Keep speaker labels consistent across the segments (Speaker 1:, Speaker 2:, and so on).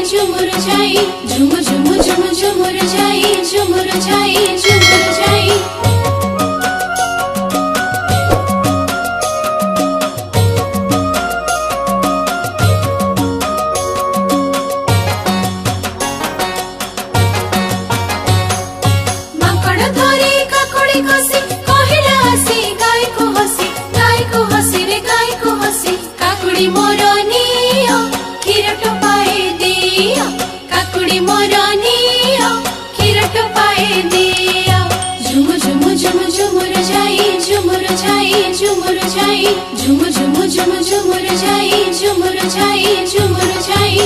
Speaker 1: झुमुर जाई झुम झुम झुम झुमुर जाई झुमुर जाई झुमुर जाई माकड़ धरी काकुड़ी कसी कहिला हसी गाय को हसी रे गाय को हसी काकुड़ी मोर नियो क्षीर टपाए दियो काकुड़ी मोर नियो क्षीर टपाए दियो झुम झुम झुम झुमुर जाई झुमुर जाई झुमुर जाई झुम झुम झुम झुमुर जाई झुमुर जाई झुमुर जाई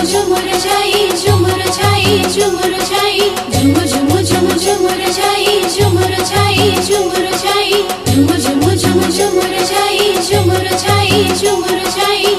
Speaker 1: झुमुर जाई झुमुर जाई झुमुर जाई झुम झुम झुम झुमुर जाई झुमुर जाई झुमुर जाई झुम झुम झुम झुमुर जाई झुमुर जाई झुमुर जाई